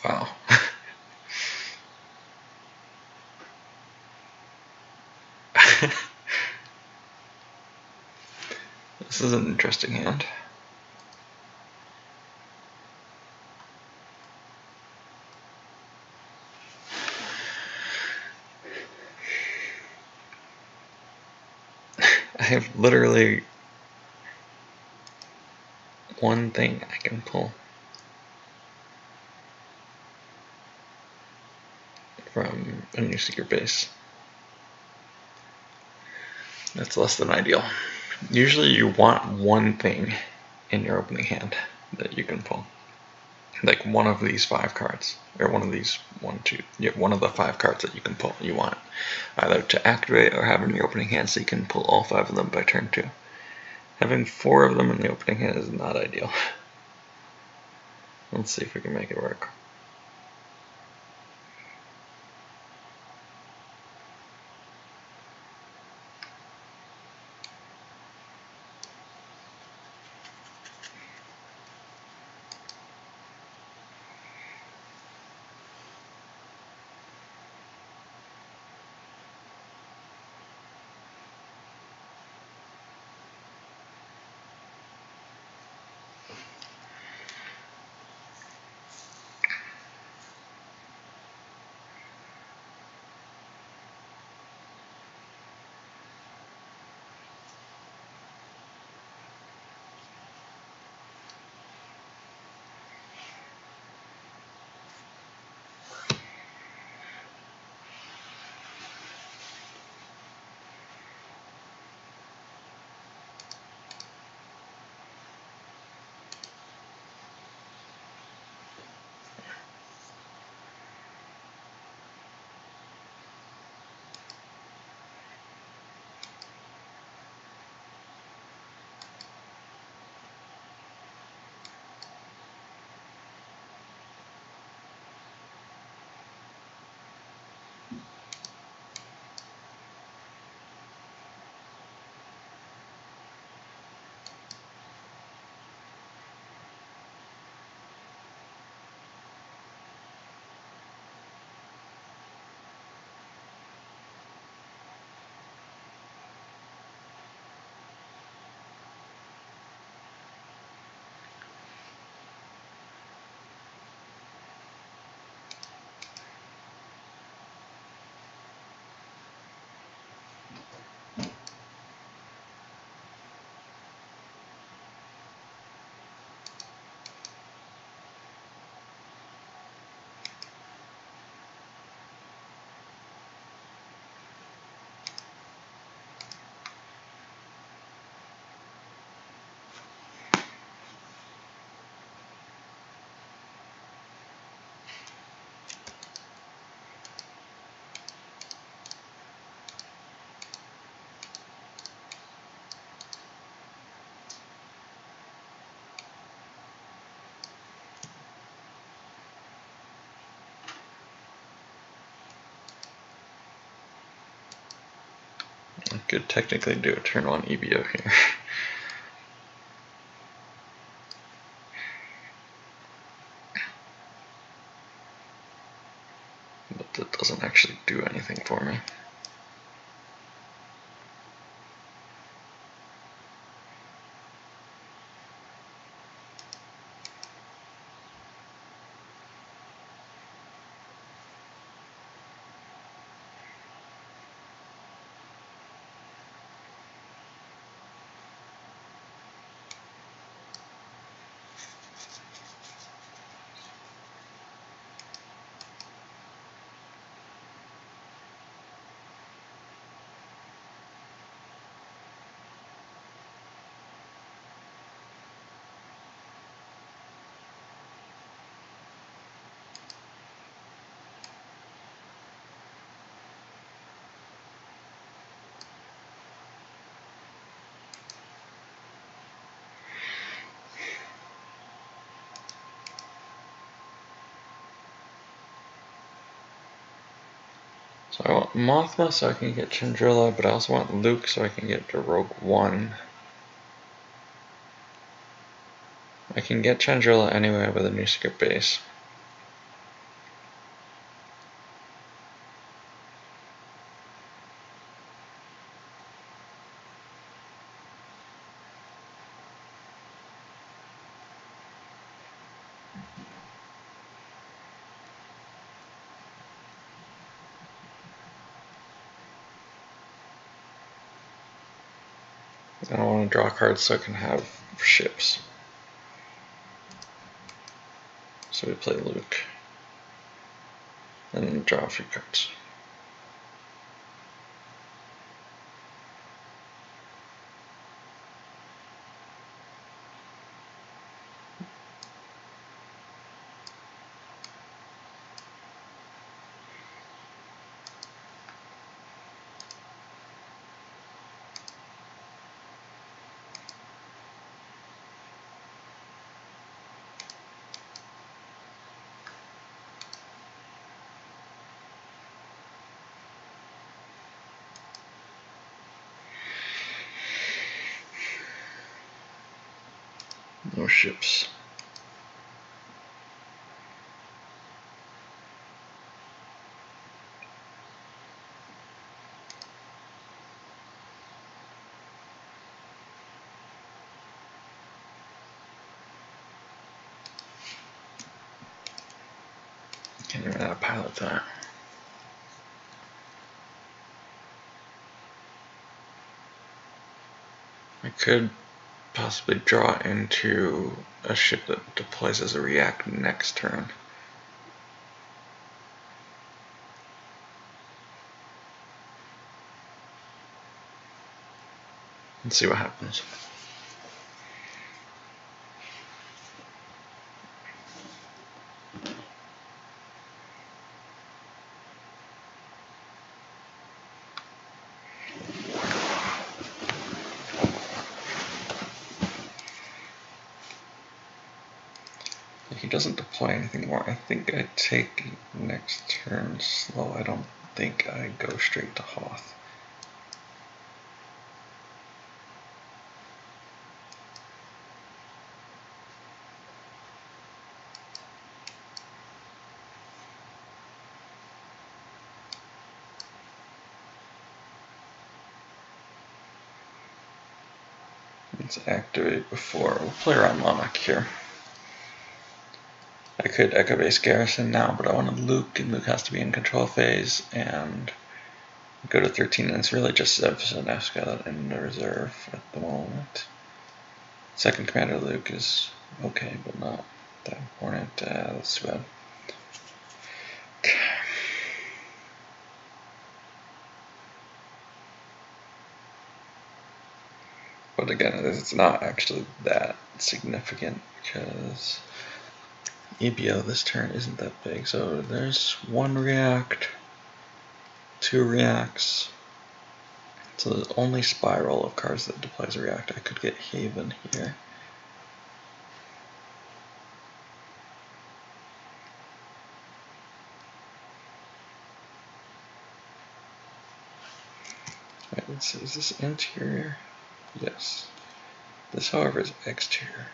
Wow. This is an interesting hand. I have literally one thing I can pull from a new secret base. That's less than ideal. Usually you want one thing in your opening hand that you can pull. Like one of these 5 cards, or one of these, one of the 5 cards that you can pull, you want either to activate or have in your opening hand so you can pull all 5 of them by turn 2. Having 4 of them in the opening hand is not ideal. Let's see if we can make it work. I could technically do a turn 1 EBO here. But that doesn't actually do anything for me. So I want Mothma so I can get Chandrilla, but I also want Luke so I can get to Rogue One. I can get Chandrilla anyway with a new secret base. And I want to draw cards so I can have ships. So we play Luke. And then draw a few cards. No ships. Can't even add a pilot to that. I could possibly draw into a ship that deploys as a react next turn. And see what happens. He doesn't deploy anything more. I think I take next turn slow. I don't think I go straight to Hoth. Let's activate before. We'll play around Monarch here. I could Echo Base Garrison now, but I wanted Luke, and Luke has to be in control phase, and go to 13, and it's really just Zevs and Escalade in the reserve at the moment. Second Commander Luke is okay, but not that important. That's too bad. Okay. But again, it's not actually that significant because EBO this turn isn't that big. So there's one react, two reacts. So the only spiral of cards that deploys a react. I could get Haven here. Right, let's see, is this interior? Yes. This, however, is exterior.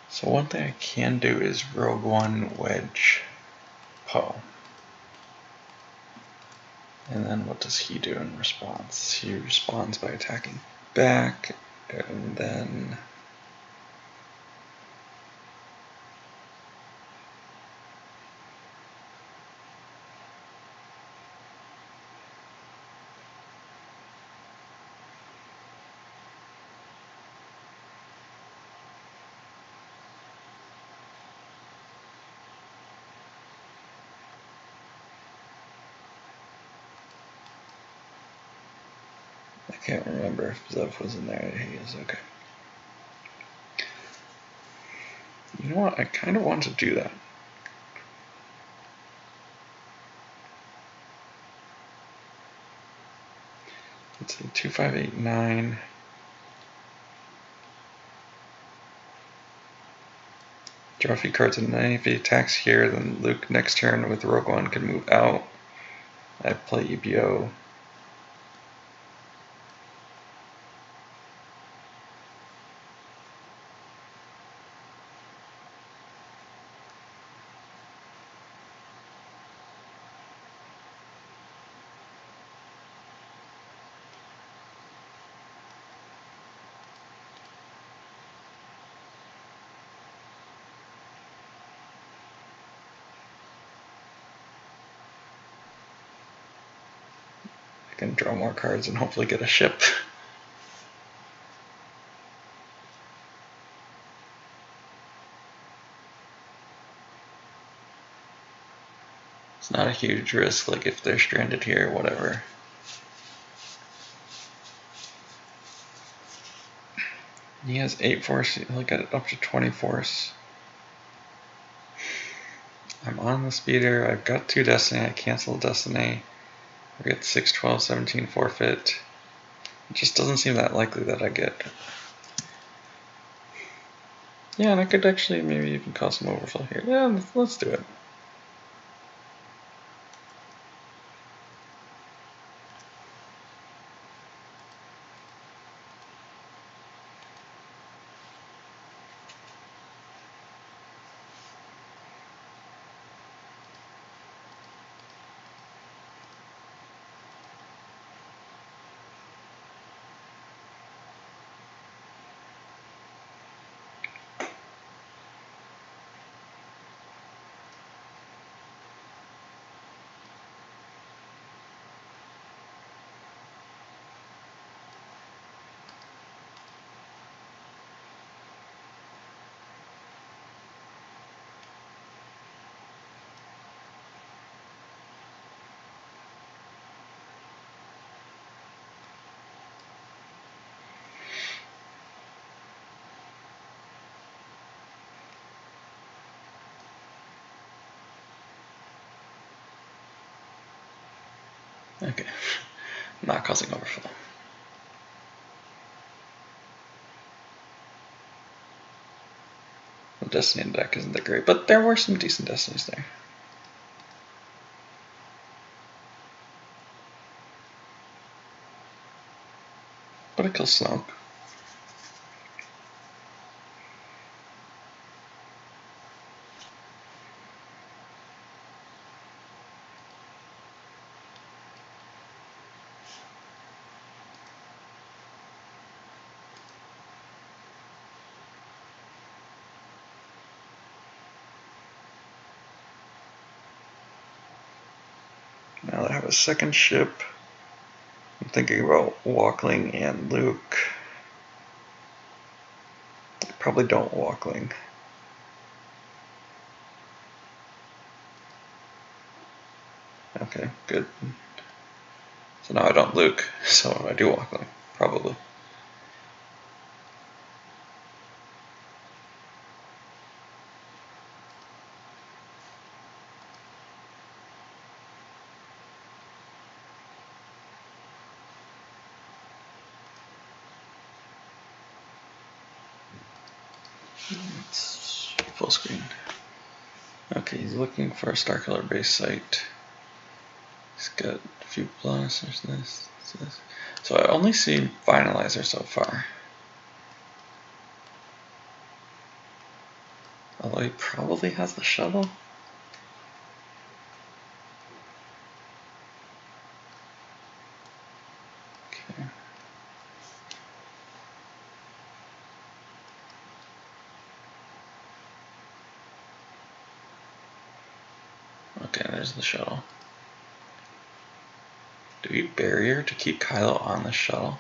So one thing I can do is Rogue One Wedge Poe. And then what does he do in response? He responds by attacking back, and then I can't remember if Zev was in there. He is, okay. You know what? I kind of want to do that. Let's see, 2, 5, 8, 9. Draw a few cards, and then if he attacks here, then Luke next turn with Rogue One can move out. I play EBO. I can draw more cards and hopefully get a ship. It's not a huge risk, like if they're stranded here, whatever. He has 8 force, he'll get it up to 20 force. I'm on the speeder, I've got 2 destiny, I cancel destiny. I get 6, 12, 17 forfeit. It just doesn't seem that likely that I get. Yeah, and I could actually maybe even cause some overflow here. Yeah, let's do it. Okay, not causing overflow. The Destiny deck isn't that great, but there were some decent Destinies there. But it kills Snoke. Now that I have a second ship, I'm thinking about Walkling and Luke. Probably don't Walkling. Okay, good. So now I don't Luke, so I do Walkling, probably. It's full screen. Okay, he's looking for a Starkiller base site. He's got a few plus, there's this. So I only see Finalizer so far. Although he probably has the shuttle. Okay. Okay, there's the shuttle. Do we barrier to keep Kylo on the shuttle?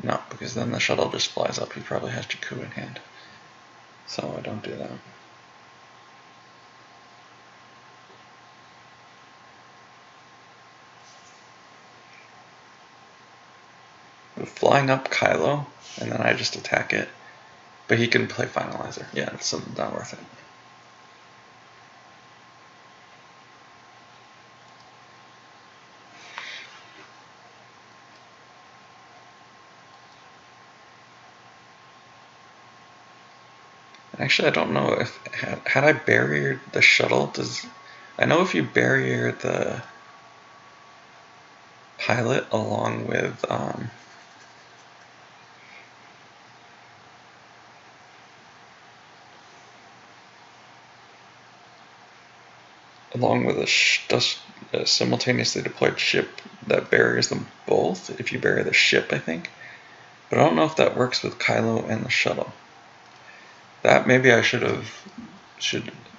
No, because then the shuttle just flies up. He probably has Jakku in hand. So I don't do that. We're flying up Kylo, and then I just attack it. But he can play Finalizer. Yeah, it's not worth it. Actually, I don't know if had I barriered the shuttle. I know if you barrier the pilot along with a simultaneously deployed ship that barriers them both. If you bury the ship, I think, but I don't know if that works with Kylo and the shuttle. That maybe I should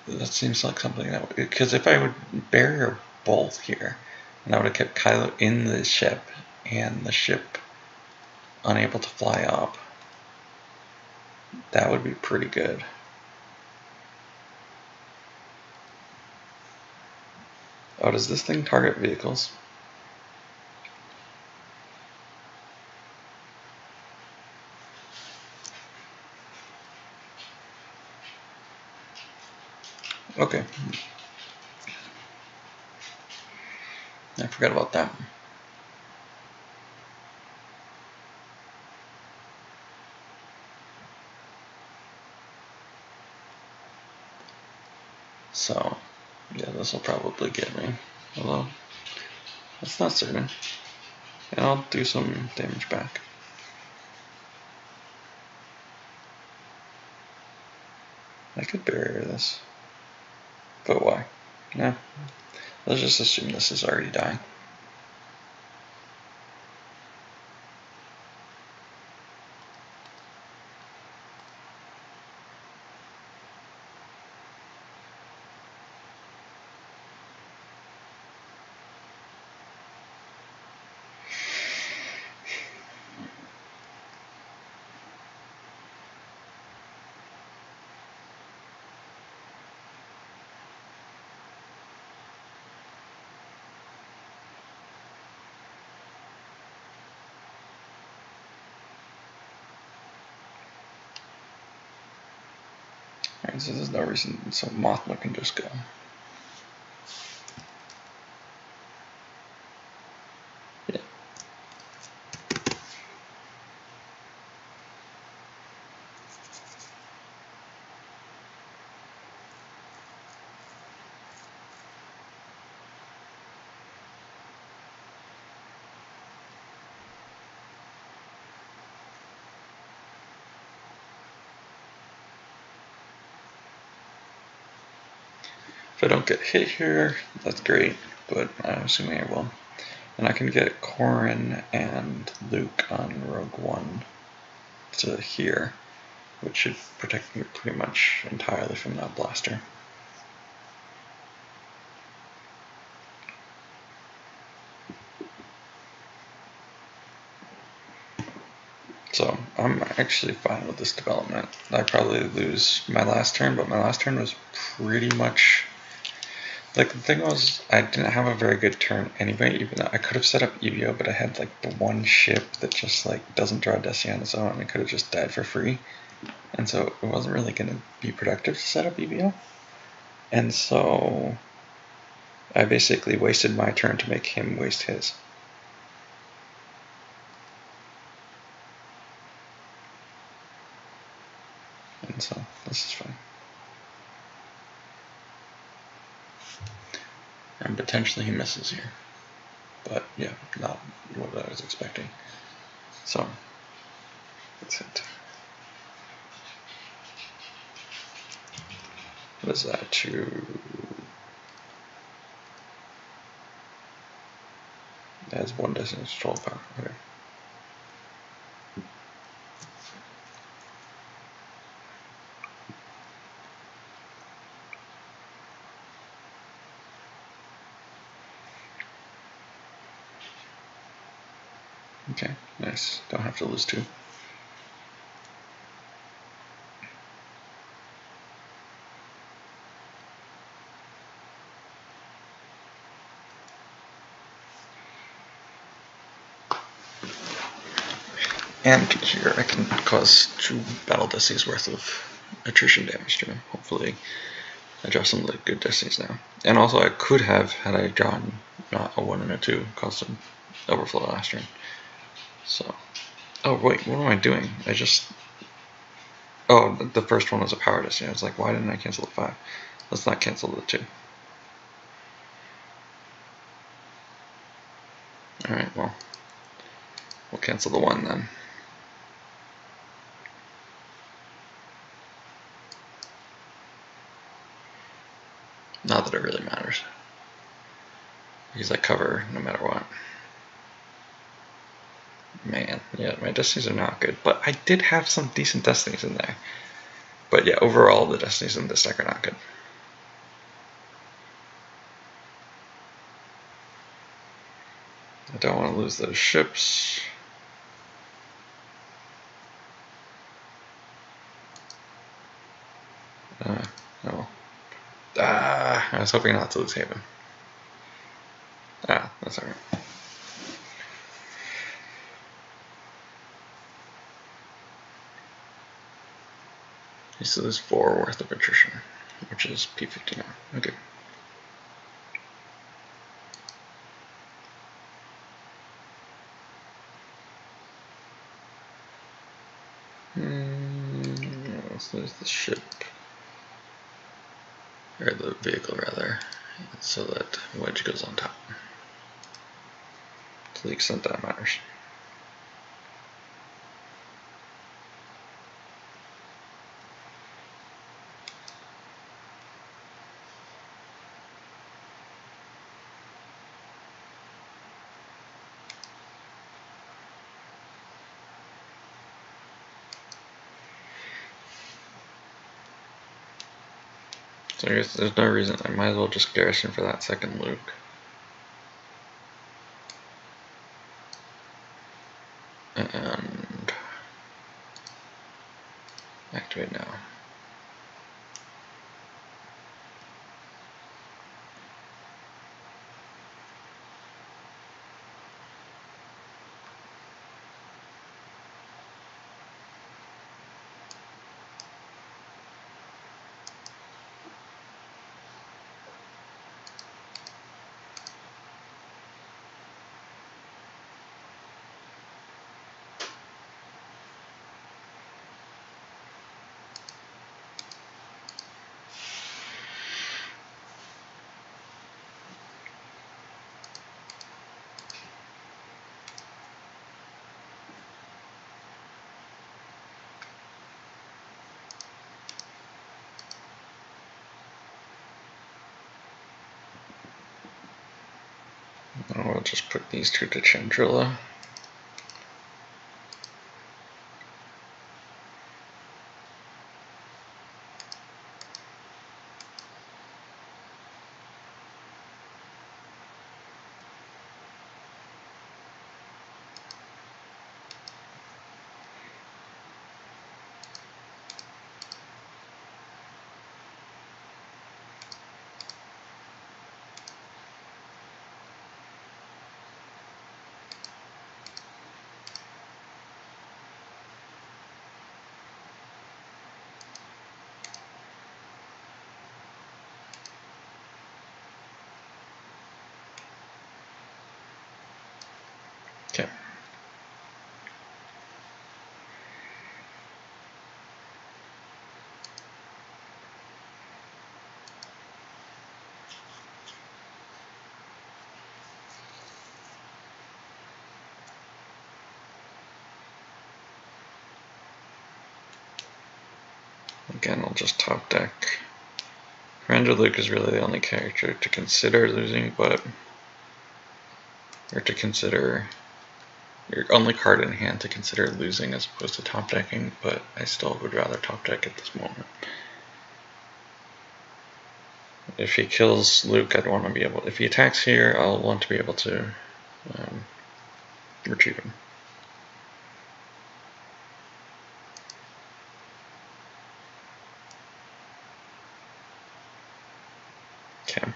that seems like something that would, because if I would barrier both here, and I would have kept Kylo in the ship and the ship unable to fly up, that would be pretty good. Oh, does this thing target vehicles? Okay. I forgot about that. So, yeah, this will probably get me. Although, that's not certain. And I'll do some damage back. I could barrier this. But why? No. Let's just assume this is already dying. Alright, so there's no reason, so Mothma can just go. Yeah. If I don't get hit here, that's great, but I'm assuming I will. And I can get Corrin and Luke on Rogue One to here, which should protect me pretty much entirely from that blaster. So I'm actually fine with this development. I probably lose my last turn, but my last turn was pretty much, like, the thing was, I didn't have a very good turn anyway, even though I could have set up EVO, but I had like the one ship that just like doesn't draw Destiny on its own, and I could have just died for free. And so it wasn't really going to be productive to set up EVO. And so I basically wasted my turn to make him waste his. And so this is fine. And potentially he misses here. But yeah, not what I was expecting. So that's it. What is that? That's one Destiny control power. Okay. Okay, nice. Don't have to lose two. And here I can cause 2 battle destinies worth of attrition damage to him. Hopefully I draw some like good destinies now. And also I could have, had I drawn not a 1 and a 2, caused some overflow last turn. So, oh wait, what am I doing? I just, oh, the first one was a power destiny. I was like, why didn't I cancel the 5? Let's not cancel the 2. Alright, well, we'll cancel the 1 then. Not that it really matters, because I cover no matter what. Man, yeah, my destinies are not good, but I did have some decent destinies in there. But yeah, overall the destinies in this deck are not good. I don't want to lose those ships. Oh. I was hoping not to lose Haven. That's alright. So there's 4 worth of attrition, which is P59. Okay. So there's the ship, or the vehicle rather, so that wedge goes on top, to the extent that matters. So I guess there's no reason, I might as well just garrison for that second Luke. And activate now. I'll just put these 2 to Chandrilla. Okay. Again, I'll just top deck. Commander Luke is really the only character to consider losing, but or to consider your only card in hand to consider losing as opposed to top decking, but I still would rather top deck at this moment. If he kills Luke, I'd want to be able, if he attacks here, I'll want to be able to retrieve him. Okay.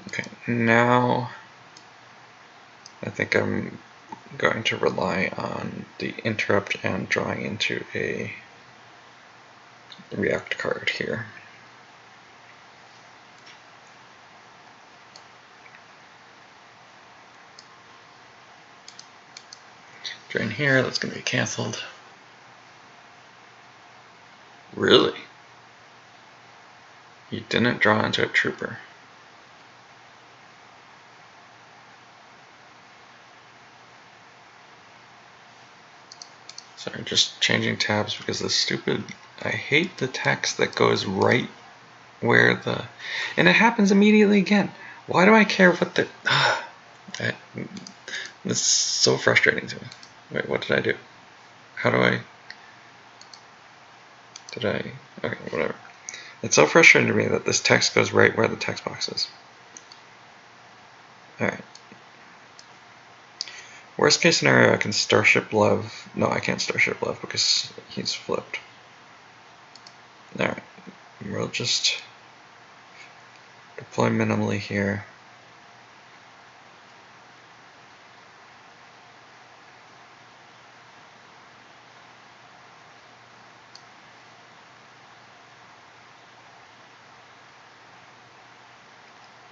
Okay, now I think I'm going to rely on the interrupt and drawing into a react card here. Drain here, that's going to be canceled. Really? You didn't draw into a trooper. Sorry, just changing tabs because the stupid, I hate the text that goes right where the, and it happens immediately again. Why do I care what the, this is so frustrating to me. Wait, what did I do? How do I, okay, whatever. It's so frustrating to me that this text goes right where the text box is. Alright. Worst case scenario, I can Starship Love. No, I can't Starship Love because he's flipped. Alright. We'll just deploy minimally here.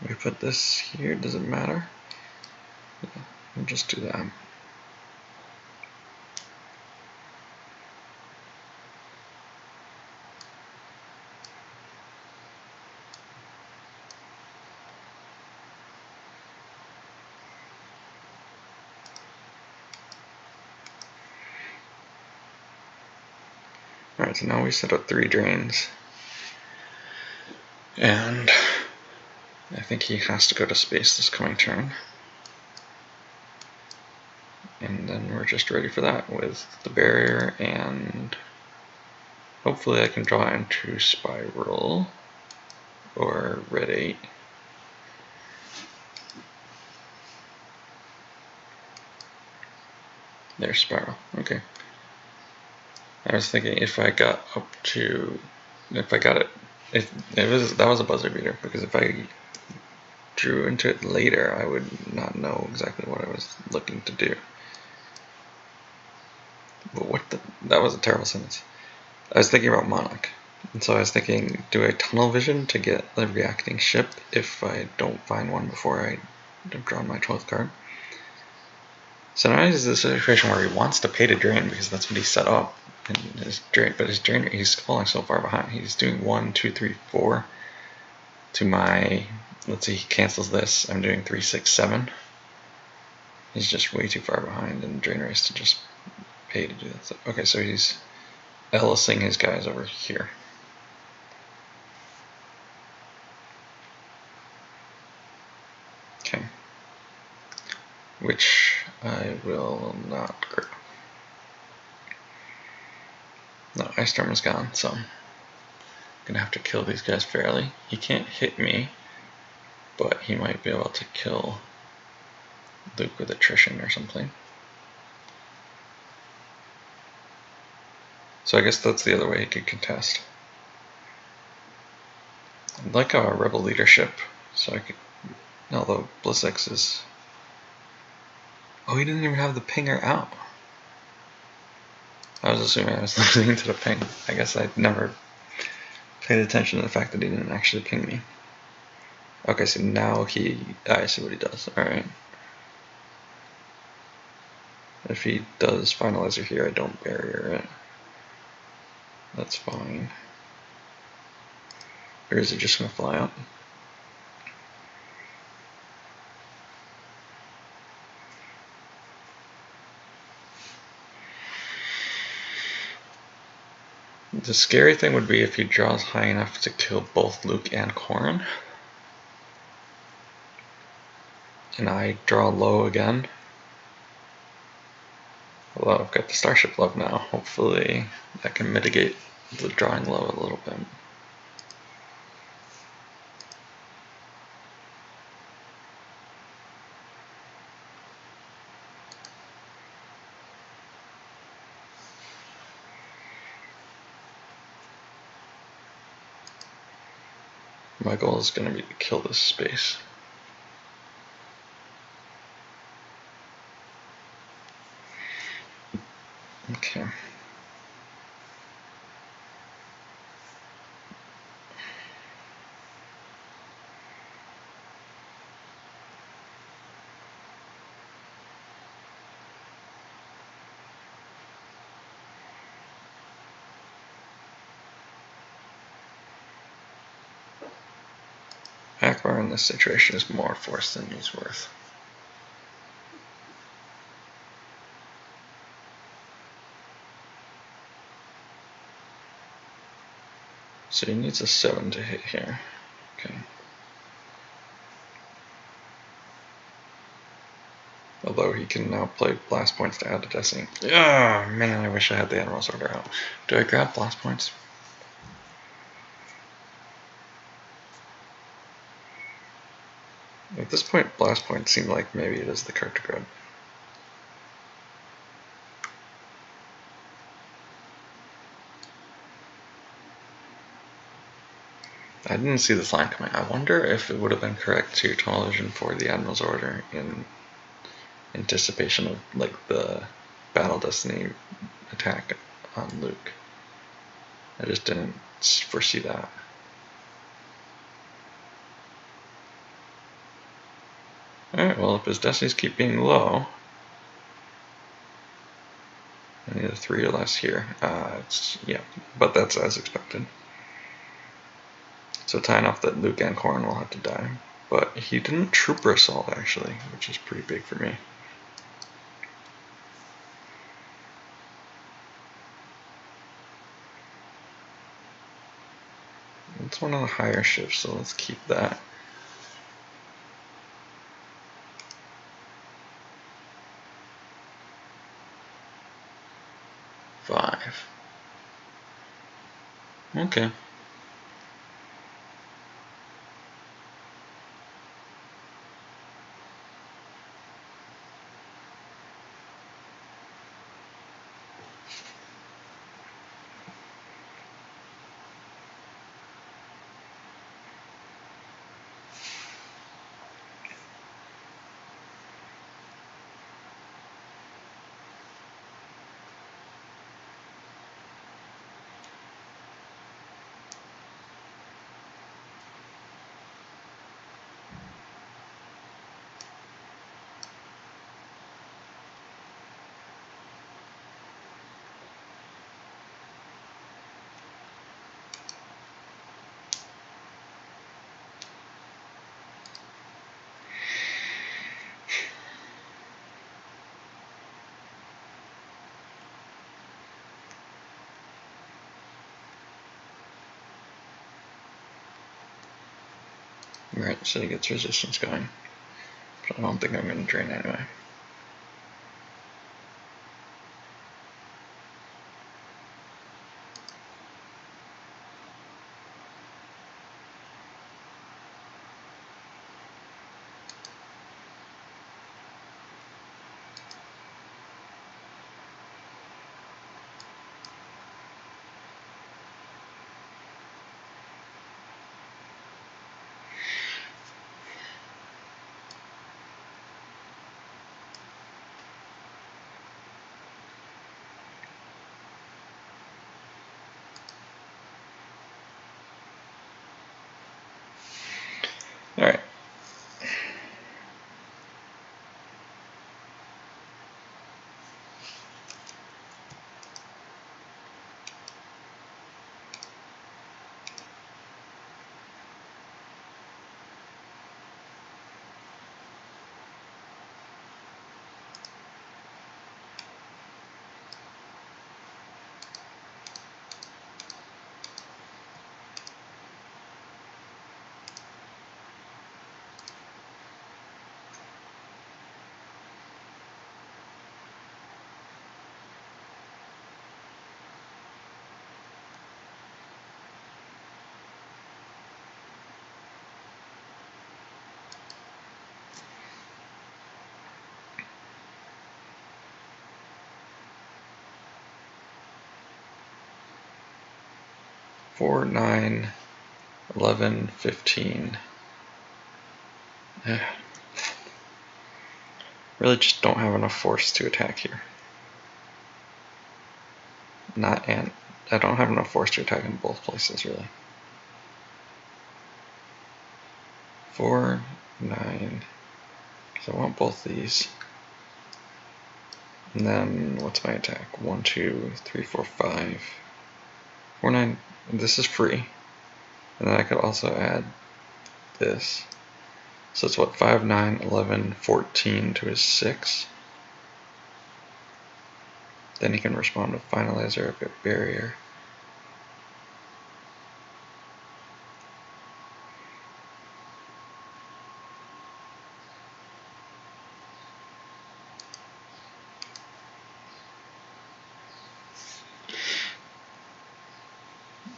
We put this here, does it matter? Yeah, we'll just do that. Alright, so now we set up 3 drains. And I think he has to go to space this coming turn. And then we're just ready for that with the barrier, and hopefully I can draw into Spiral or Red 8. There's Spiral. Okay. I was thinking if I got up to, if I got it, that was a buzzer beater, because if I drew into it later, I would not know exactly what I was looking to do. But that was a terrible sentence. I was thinking about Monarch. And so I was thinking, do I tunnel vision to get a reacting ship if I don't find one before I have drawn my 12th card? So now he's in a situation where he wants to pay to drain because that's what he set up. And he's falling so far behind. He's doing 1, 2, 3, 4 to my, let's see, he cancels this. I'm doing 3, 6, 7. He's just way too far behind in drain race to just pay to do that. So, okay, so he's Ellising his guys over here. Okay. Which I will not grab. No, Ice Storm is gone, so I'm gonna have to kill these guys fairly. He can't hit me, but he might be able to kill Luke with attrition or something. So I guess that's the other way he could contest. I'd like a rebel leadership, so I could, although Blissix is, oh, he didn't even have the pinger out. I was assuming I was listening to the ping. I guess I never paid attention to the fact that he didn't actually ping me. Okay, so now I see what he does. Alright. If he does finalizer here, I don't barrier it. That's fine. Or is it just going to fly up? The scary thing would be if he draws high enough to kill both Luke and Corrin. And I draw low again. Although I've got the Starship Love now. Hopefully that can mitigate the drawing low a little bit. My goal is going to be to kill this space. Okay. Akbar in this situation is more force than he's worth. So he needs a 7 to hit here. Okay. Although he can now play blast points to add to Destiny. Ah, man, I wish I had the Admiral's Order out. Do I grab blast points? At this point, blast points seem like maybe it is the card to grab. I didn't see this line coming. I wonder if it would have been correct to tunnel vision for the Admiral's Order in anticipation of like the Battle Destiny attack on Luke. I just didn't foresee that. Alright, well if his destinies keep being low, I need a 3 or less here. Yeah, but that's as expected. So tying off that Luke and Corrin will have to die. But he didn't Trooper Assault actually, which is pretty big for me. It's one of the higher ships, so let's keep that. Five. Okay. Right, so he gets resistance going. But I don't think I'm going to drain anyway. Alright. Four, 9, 11, 15. Really just don't have enough force to attack here. not and I don't have enough force to attack in both places really. 4, 9. So I want both these. And then what's my attack? 1, 2, 3, 4, 5, 4, 9. This is free. And then I could also add this. So it's what, 5, 9, 11, 14 to his 6. Then he can respond with Finalizer, a barrier.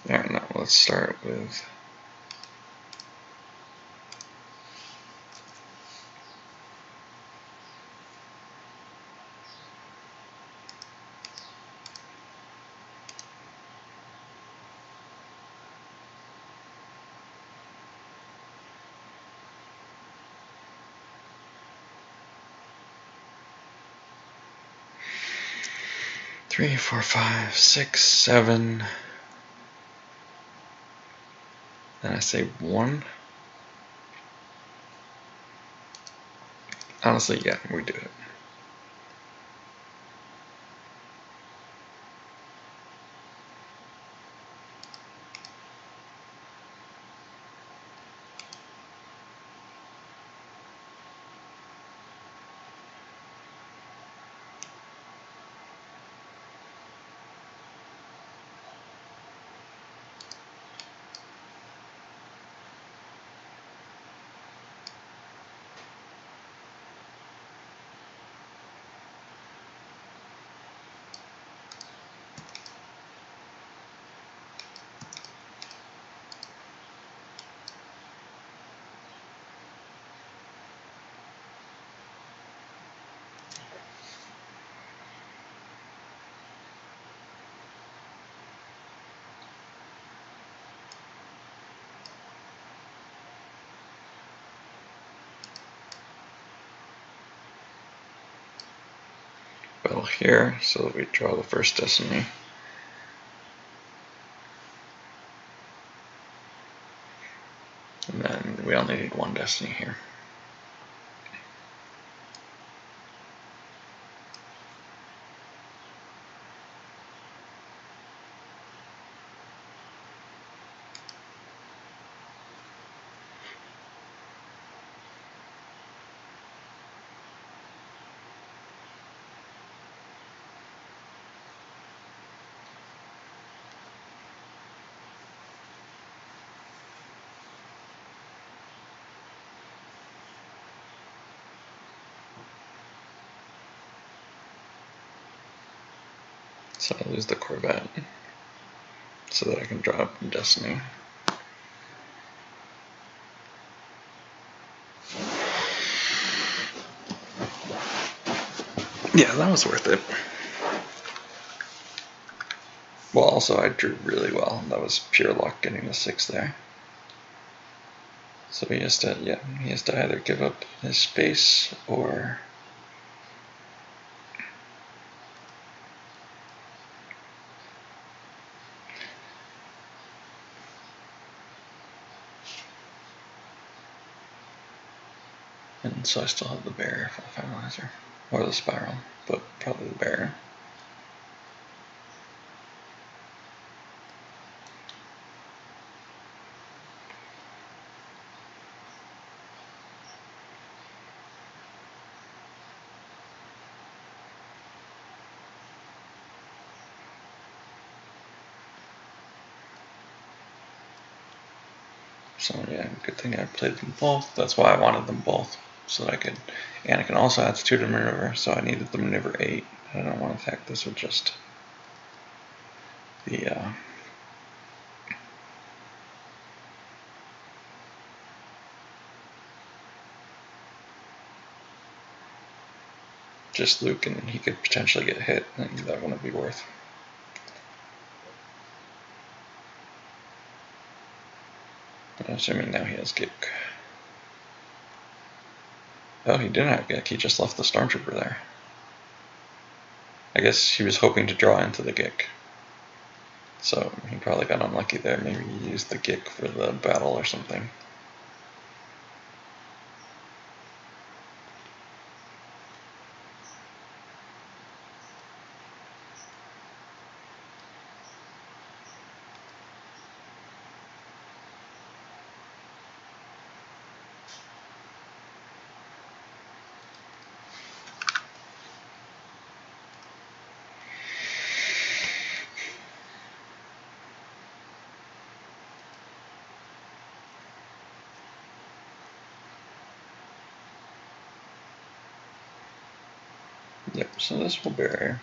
Alright, now let's start with 3, 4, 5, 6, 7. Then I say 1. Honestly, yeah, we do it. Battle here, so that we draw the first Destiny. And then we only need 1 Destiny here. So I lose the Corvette so that I can drop Destiny. Yeah, that was worth it. Well, also I drew really well. That was pure luck getting the 6 there. So he has to, yeah, he has to either give up his space or and so I still have the barrier for the Finalizer. Or the Spiral, but probably the barrier. So yeah, good thing I played them both. That's why I wanted them both. So that I could, and I can also add 2 to maneuver, so I needed the maneuver 8. I don't want to attack this with just the just Luke, and he could potentially get hit, and that wouldn't be worth. But I'm assuming now he has Gick. Oh, he didn't have Gick, he just left the Stormtrooper there. I guess he was hoping to draw into the Gick. So he probably got unlucky there. Maybe he used the Gick for the battle or something. Yep, so this will bury.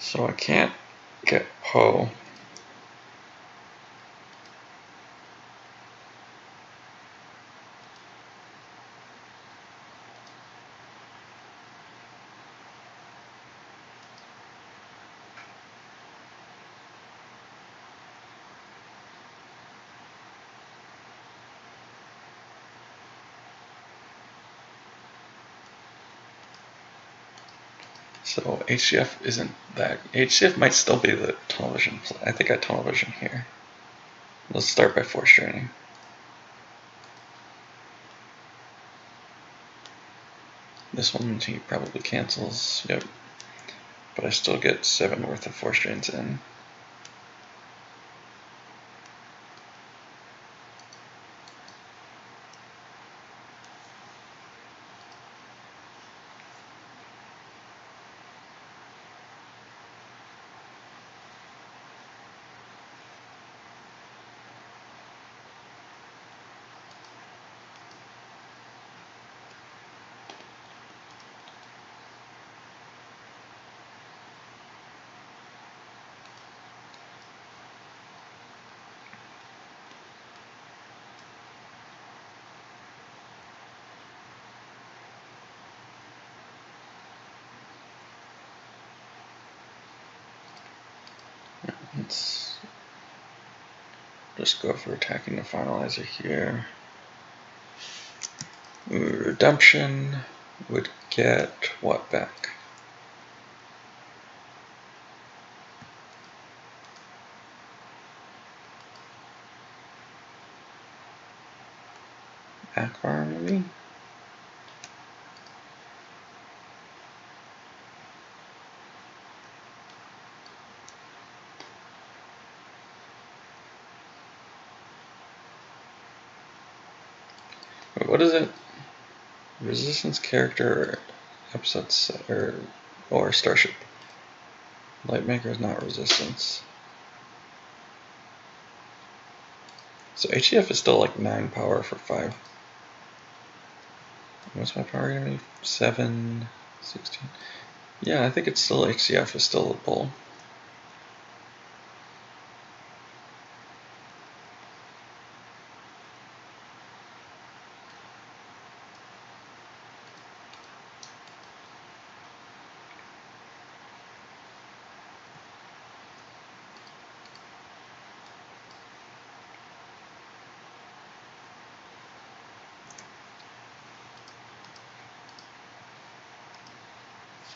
So I can't get Poe. So HCF isn't that. HCF might still be the television. I think I television here. Let's start by force draining. This one he probably cancels. Yep. But I still get 7 worth of force drains in. Let's just go for attacking the finalizer here. Ooh, redemption would get what back? Akbar maybe? Wait, what is it? Resistance character episodes or starship. Lightmaker is not resistance. So HCF is still like 9 power for 5. What's my power gonna be? 7, 16. Yeah, I think it's still HCF is still a bull.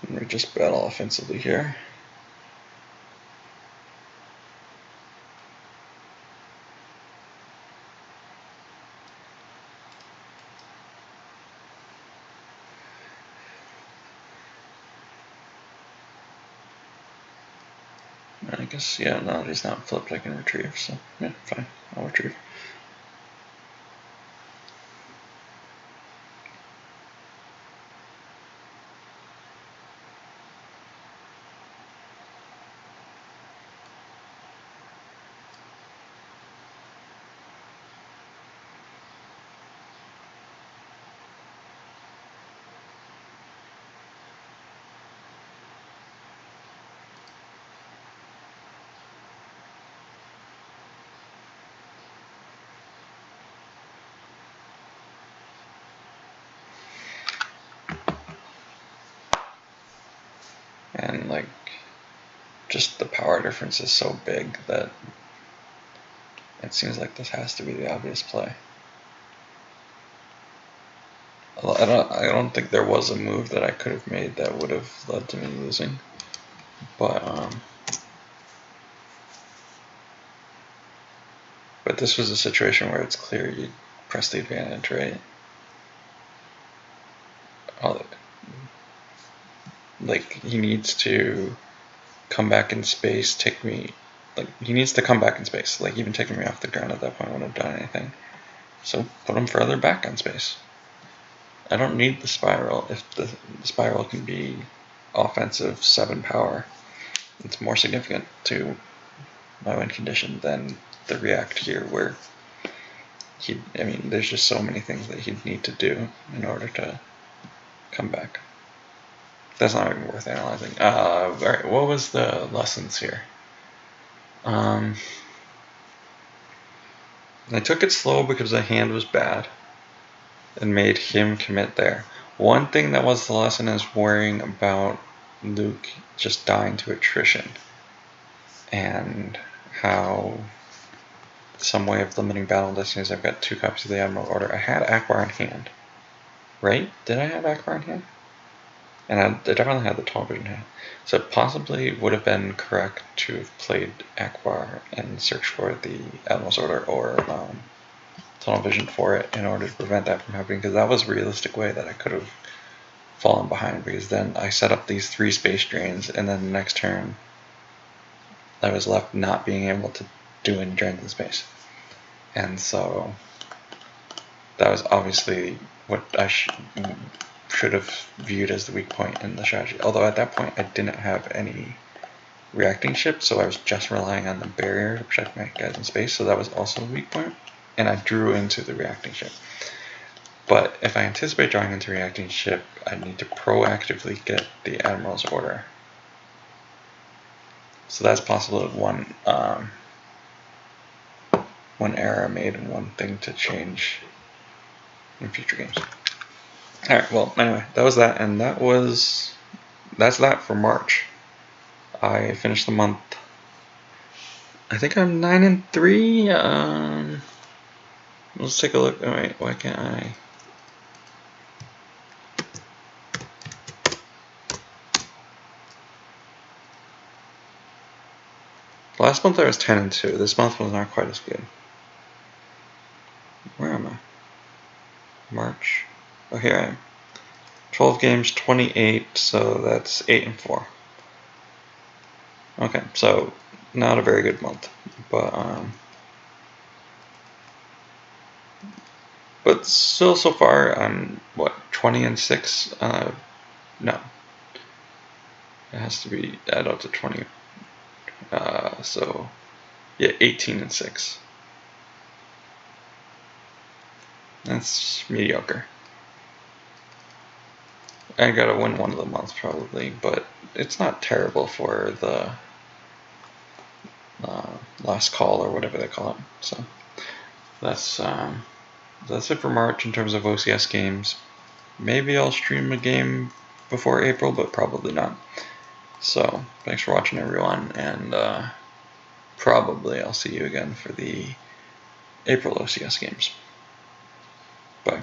And we just battle offensively here. I guess, yeah, now that he's not flipped, I can retrieve, so yeah, fine, I'll retrieve. and like just the power difference is so big that it seems like this has to be the obvious play. I don't think there was a move that I could have made that would have led to me losing, but this was a situation where it's clear you press the advantage, right? Like, he needs to come back in space, take me, like, he needs to come back in space, like, even taking me off the ground at that point wouldn't have done anything. So put him further back on space. I don't need the spiral. If the spiral can be offensive 7 power, it's more significant to my win condition than the react here, where I mean, there's just so many things that he'd need to do in order to come back. That's not even worth analyzing. Alright, what was the lessons here? I took it slow because the hand was bad and made him commit there. One thing that was the lesson is worrying about Luke just dying to attrition and how some way of limiting battle destinies. I've got 2 copies of the Admiral Order. I had Akbar in hand, right? Did I have Akbar in hand? And I definitely had the television hand. So it possibly would have been correct to have played Akbar and searched for the Admiral's Order or tunnel vision for it in order to prevent that from happening, because that was a realistic way that I could have fallen behind, because then I set up these 3 space drains and then the next turn I was left not being able to do any drains in space. And so that was obviously what I should have viewed as the weak point in the strategy. Although at that point I didn't have any reacting ships, so I was just relying on the barrier to protect my guys in space, so that was also a weak point. And I drew into the reacting ship. But if I anticipate drawing into reacting ship, I need to proactively get the Admiral's Order. So that's possible one error I made and one thing to change in future games. Alright, well, anyway, that was that, and that's that for March. I finished the month, I think I'm 9-3. Let's take a look. Oh, wait, why can't I? Last month I was 10-2. This month was not quite as good. Where am I? March. Oh, here I am. 12 games, 28, so that's 8-4. Okay, so not a very good month, but still, so far I'm what, 20-6? No, it has to be add up to 20. So yeah, 18-6. That's mediocre. I gotta win one of the months probably, but it's not terrible for the last call or whatever they call it. So that's it for March in terms of OCS games. Maybe I'll stream a game before April, but probably not. So thanks for watching, everyone, and probably I'll see you again for the April OCS games. Bye.